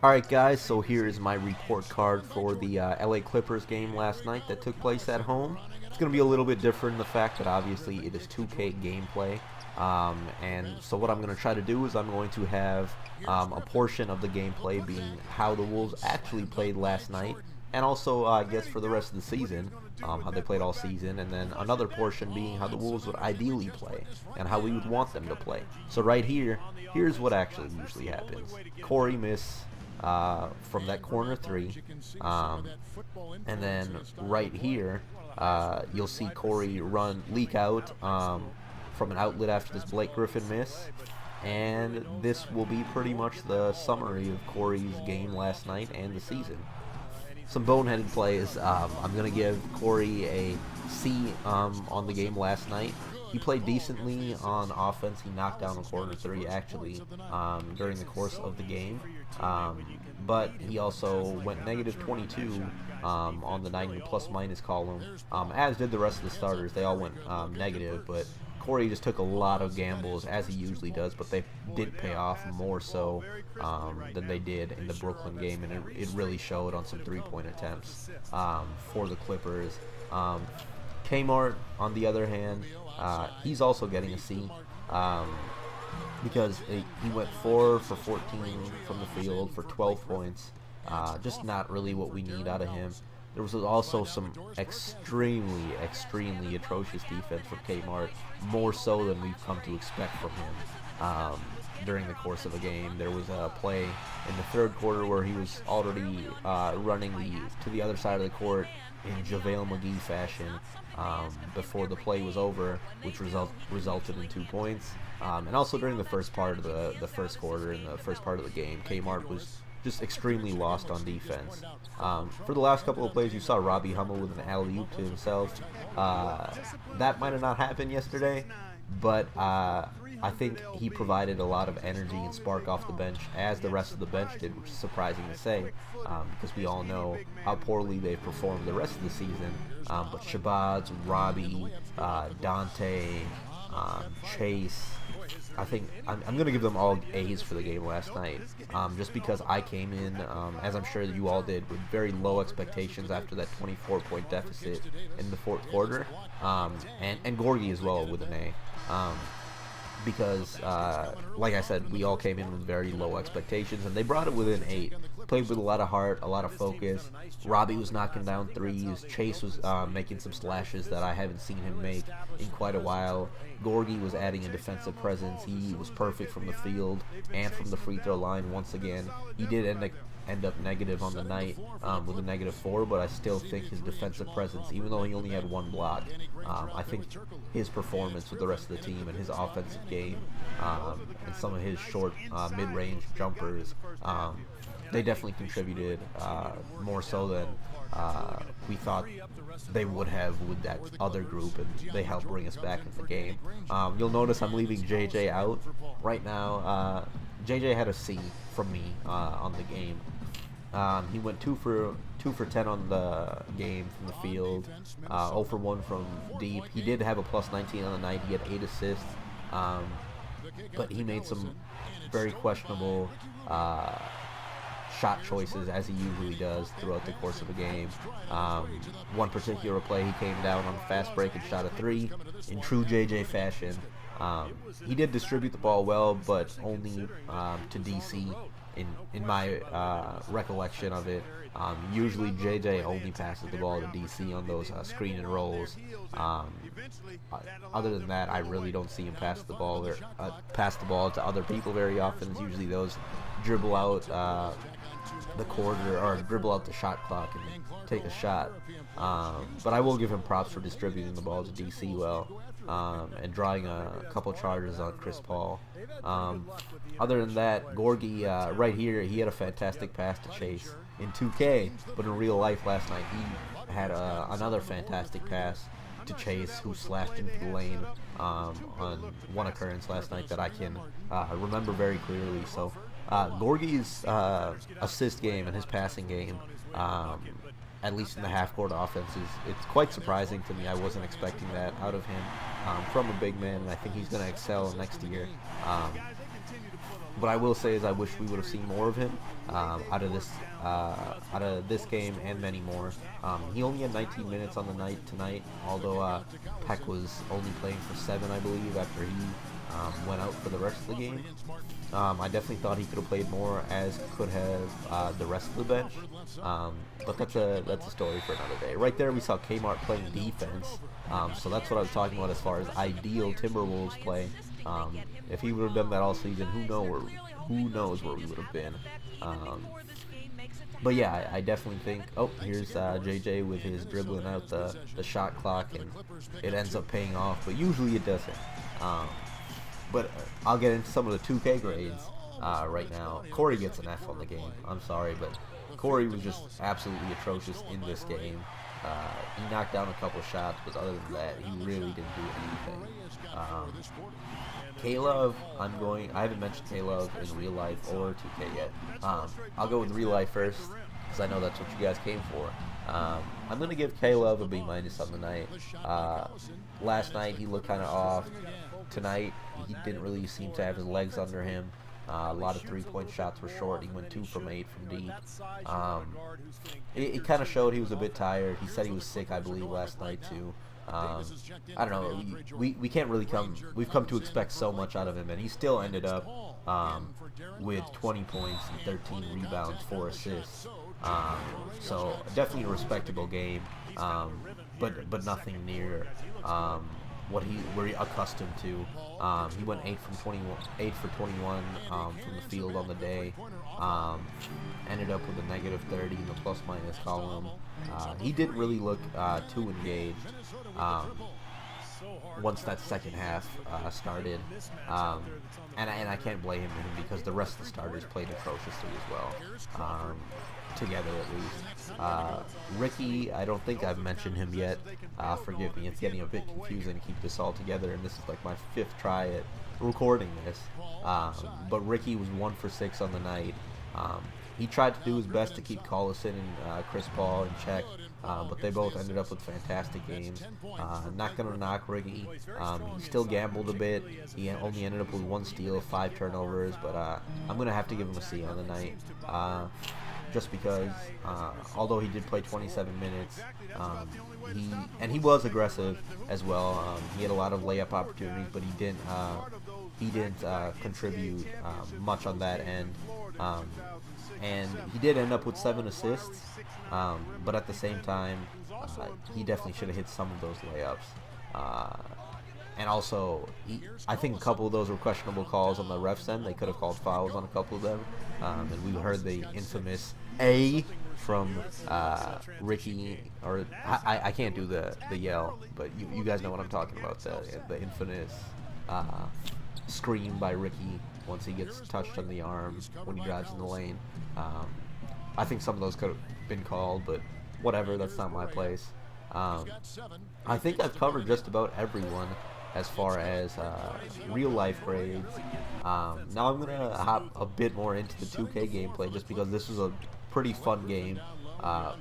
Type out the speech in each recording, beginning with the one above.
Alright guys, so here is my report card for the LA Clippers game last night that took place at home. It's going to be a little bit different in the fact that obviously it is 2K gameplay. And so what I'm going to try to do is I'm going to have a portion of the gameplay being how the Wolves actually played last night, and also I guess for the rest of the season, how they played all season, and then another portion being how the Wolves would ideally play and how we would want them to play. So right here, here's what actually usually happens. Corey miss from that corner three, and then right here you'll see Corey leak out from an outlet after this Blake Griffin miss, and this will be pretty much the summary of Corey's game last night and the season. Some boneheaded plays. I'm going to give Corey a C on the game last night. He played decently on offense. He knocked down a corner three actually during the course of the game, but he also went negative 22 on the 90 plus minus column, as did the rest of the starters. They all went negative, but Corey just took a lot of gambles, as he usually does, but they did pay off more so than they did in the Brooklyn game, and it really showed on some three-point attempts for the Clippers. Kmart, on the other hand, he's also getting a C because he went 4 for 14 from the field for 12 points. Just not really what we need out of him. There was also some extremely atrocious defense from Kmart, more so than we've come to expect from him during the course of a game. There was a play in the third quarter where he was already running to the other side of the court in JaVale McGee fashion before the play was over, which resulted in 2 points. And also during the first part of the first quarter, in the first part of the game, Kmart was just extremely lost on defense. For the last couple of plays, you saw Robbie Hummel with an alley-oop to himself. That might have not happened yesterday, but I think he provided a lot of energy and spark off the bench, as the rest of the bench did, which is surprising to say, because we all know how poorly they've performed the rest of the season. But Shabazz, Robbie, Dante, Chase, I think I'm going to give them all A's for the game last night, just because I came in, as I'm sure that you all did, with very low expectations after that 24-point deficit in the fourth quarter, and Gorgie as well with an A. Because, like I said, we all came in with very low expectations, and they brought it within 8. Played with a lot of heart, a lot of focus. Robbie was knocking down threes. Chase was making some slashes that I haven't seen him make in quite a while. Gorgie was adding a defensive presence. He was perfect from the field and from the free throw line once again. He did end up negative on the night with a -4, but I still think his defensive presence, even though he only had 1 block, I think his performance with the rest of the team and his offensive game and some of his short mid-range jumpers, they definitely contributed more so than we thought they would have with that other group, and they helped bring us back into the game. You'll notice I'm leaving JJ out right now. JJ had a C from me on the game. He went 2 for 10 on the game from the field, 0 for 1 from deep. He did have a plus 19 on the night. He had 8 assists, but he made some very questionable shot choices, as he usually does throughout the course of a game. One particular play, he came down on a fast break and shot a 3 in true JJ fashion. He did distribute the ball well, but only to DC in my recollection of it. Usually JJ only passes the ball to DC on those screen and rolls. Other than that, I really don't see him pass the ball to other people very often. It's usually those dribble out the quarter or dribble out the shot clock and take a shot. But I will give him props for distributing the ball to DC well, and drawing a couple charges on Chris Paul. Other than that, Gorgie, right here, he had a fantastic pass to Chase in 2K, but in real life last night he had another fantastic pass to Chase, who slashed into the lane on one occurrence last night that I can remember very clearly. So Gorgie's assist game and his passing game, at least in the half-court offense, it's quite surprising to me. I wasn't expecting that out of him from a big man, and I think he's going to excel next year. what I will say is I wish we would have seen more of him out of this game and many more. He only had 19 minutes on the night tonight, although Peck was only playing for 7, I believe, after he went out for the rest of the game. I definitely thought he could have played more, as could have the rest of the bench. But that's a story for another day. Right there, we saw Kmart playing defense. So that's what I was talking about as far as ideal Timberwolves play. If he would have done that all season, who knows where we would have been. But yeah, I definitely think. Oh, here's JJ with his dribbling out the shot clock, and it ends up paying off. But usually it doesn't. But I'll get into some of the 2K grades right now. Corey gets an F on the game. I'm sorry, but Corey was just absolutely atrocious in this game. He knocked down a couple shots, but other than that, he really didn't do anything. K-Love, I haven't mentioned K-Love in real life or 2K yet. I'll go with real life first, because I know that's what you guys came for. I'm going to give K-Love a B- on the night. Last night, he looked kind of off. Tonight, he didn't really seem to have his legs under him. A lot of three-point shots were short. He went 2 from 8 from deep. It kind of showed he was a bit tired. He said he was sick, I believe, last night too. I don't know. We can't really we've come to expect so much out of him, and he still ended up with 20 points and 13 rebounds, 4 assists. So definitely a respectable game, but nothing near what we're accustomed to. He went 8 for 21 from the field on the day. Ended up with a -30 in the plus-minus column. He didn't really look too engaged once that second half started. And I can't blame him because the rest of the starters played atrociously as well. Together at least. Ricky, I don't think I've mentioned him yet. Forgive me, it's getting a bit confusing to keep this all together, and this is like my 5th try at recording this. But Ricky was 1 for 6 on the night. He tried to do his best to keep Collison and Chris Paul in check, but they both ended up with fantastic games. Not going to knock Ricky. He still gambled a bit. He only ended up with 1 steal, 5 turnovers, but I'm going to have to give him a C on the night. Just because, although he did play 27 minutes, he was aggressive as well. He had a lot of layup opportunities, but he didn't contribute much on that end. And he did end up with 7 assists, but at the same time, he definitely should have hit some of those layups. And also, I think a couple of those were questionable calls on the refs' end. They could have called fouls on a couple of them. And we heard the infamous A from Ricky, or I can't do the yell, but you guys know what I'm talking about, the infamous scream by Ricky once he gets touched on the arm when he drives in the lane. I think some of those could have been called, but whatever, that's not my place. I think I've covered just about everyone as far as real life grades. Now I'm going to hop a bit more into the 2K gameplay just because this was a pretty fun game.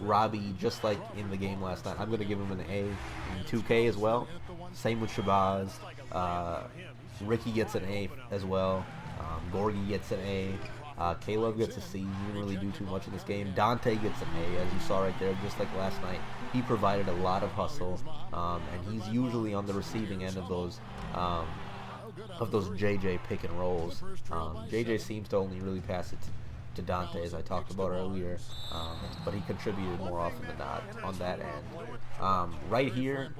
Robbie, just like in the game last night, I'm going to give him an A in 2K as well. Same with Shabazz. Ricky gets an A as well. Gorgie gets an A. Caleb gets a C. He didn't really do too much in this game. Dante gets an A, as you saw right there, just like last night. He provided a lot of hustle, and he's usually on the receiving end of those JJ pick and rolls. JJ seems to only really pass it to Dante, as I talked about earlier, but he contributed more often than not on that end. Right here,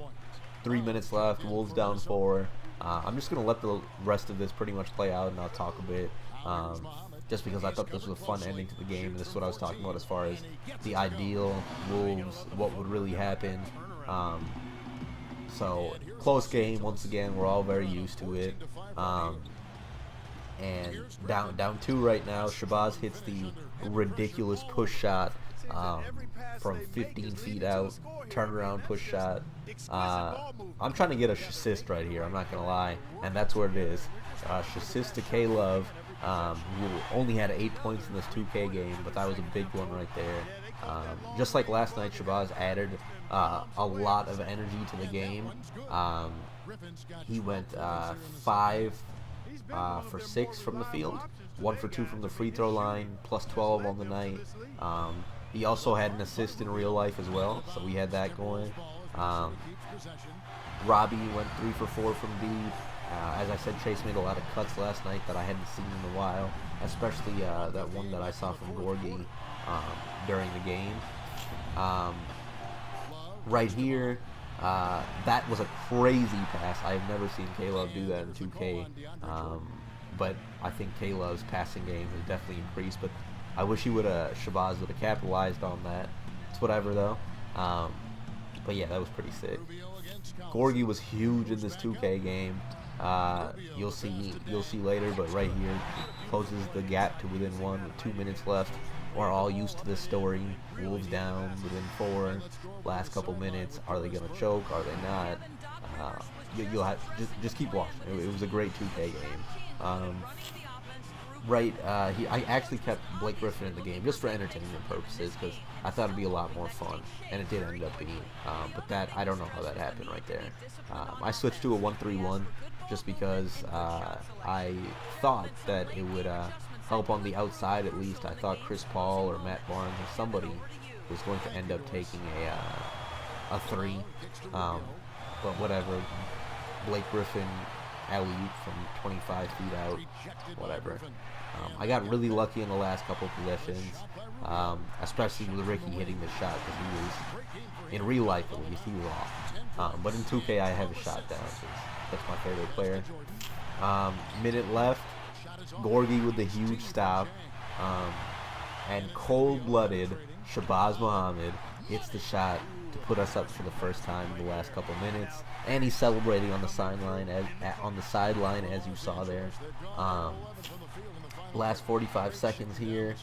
3 minutes left. Wolves down 4. I'm just going to let the rest of this pretty much play out, and I'll talk a bit. Just because I thought this was a fun ending to the game. This is what I was talking about as far as the ideal Wolves, what would really happen. So, close game, once again, we're all very used to it. And down 2 right now. Shabazz hits the ridiculous push shot from 15 feet out, turnaround push shot. I'm trying to get a assist right here, I'm not going to lie, and that's where it is. Assist to K-Love, who only had 8 points in this 2K game, but that was a big one right there. Just like last night, Shabazz added a lot of energy to the game. He went 5 for 6 from the field, 1 for 2 from the free throw line, plus 12 on the night. He also had an assist in real life as well, so we had that going. Robbie went 3 for 4 from deep. As I said, Chase made a lot of cuts last night that I hadn't seen in a while, especially that one that I saw from Gorgie during the game. Right here, that was a crazy pass. I've never seen K-Love do that in 2K, but I think K-Love's passing game has definitely increased, but I wish Shabazz would have capitalized on that. It's whatever, though. But yeah, that was pretty sick. Gorgie was huge in this 2K game. You'll see later, but right here closes the gap to within 1 with 2 minutes left. We're all used to this story. Wolves down within 4. Last couple minutes. Are they gonna choke? Are they not? You'll have just keep watching. It was a great 2K game. I actually kept Blake Griffin in the game just for entertainment purposes because I thought it'd be a lot more fun, and it did end up being. But that I don't know how that happened right there. I switched to a 1-3-1 just because I thought that it would help on the outside at least. I thought Chris Paul or Matt Barnes or somebody was going to end up taking a 3. But whatever. Blake Griffin alley-oop from 25 feet out, whatever. I got really lucky in the last couple possessions, especially with Ricky hitting the shot because he was, in real life at least, he was off. But in 2K I have a shot down. That's my favorite player. Minute left. Gorgie with the huge stop. And cold-blooded Shabazz Muhammad hits the shot to put us up for the first time in the last couple minutes, and he's celebrating on the sideline, as you saw there. Last 45 seconds here.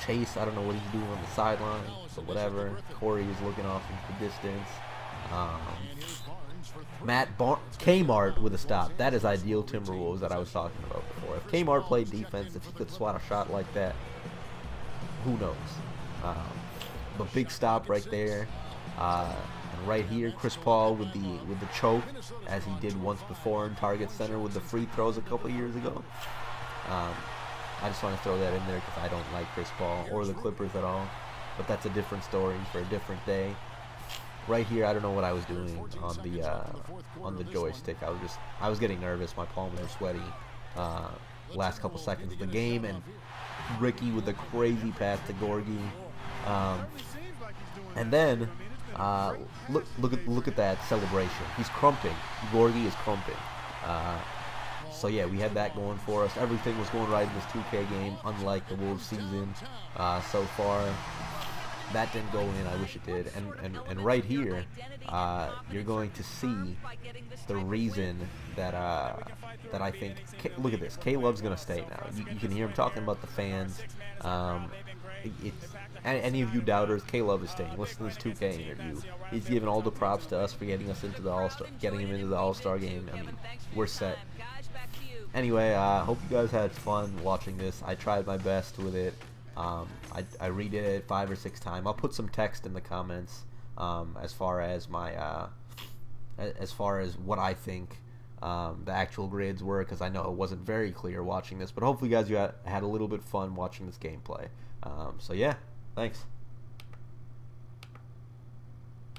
Chase, I don't know what he's doing on the sideline, but whatever. Corey is looking off into the distance. Kmart with a stop. That is ideal Timberwolves that I was talking about before. If Kmart played defense, if he could swat a shot like that, who knows? But big stop right there. And right here, Chris Paul with the choke, as he did once before in Target Center with the free throws a couple years ago. I just want to throw that in there because I don't like Chris Paul or the Clippers at all. But that's a different story for a different day. Right here, I don't know what I was doing on the joystick. I was getting nervous. My palms were sweaty. Last couple seconds of the game, and Ricky with a crazy pass to Gorgie. And then look at that celebration. He's crumping. Gorgie is crumping. So yeah, we had that going for us. Everything was going right in this 2K game, unlike the Wolves season so far. That didn't go in. I wish it did. And right here, you're going to see the reason that I think. Look at this. K-Love's gonna stay now. You can hear him talking about the fans. Any of you doubters, K-Love is staying. Listen to this 2K interview. He's giving all the props to us for getting him into the All-Star game. I mean, we're set. Anyway, hope you guys had fun watching this. I tried my best with it. I redid it 5 or 6 times. I'll put some text in the comments as far as what I think the actual grades were, because I know it wasn't very clear watching this. But hopefully, guys, you had a little bit fun watching this gameplay. So yeah, thanks.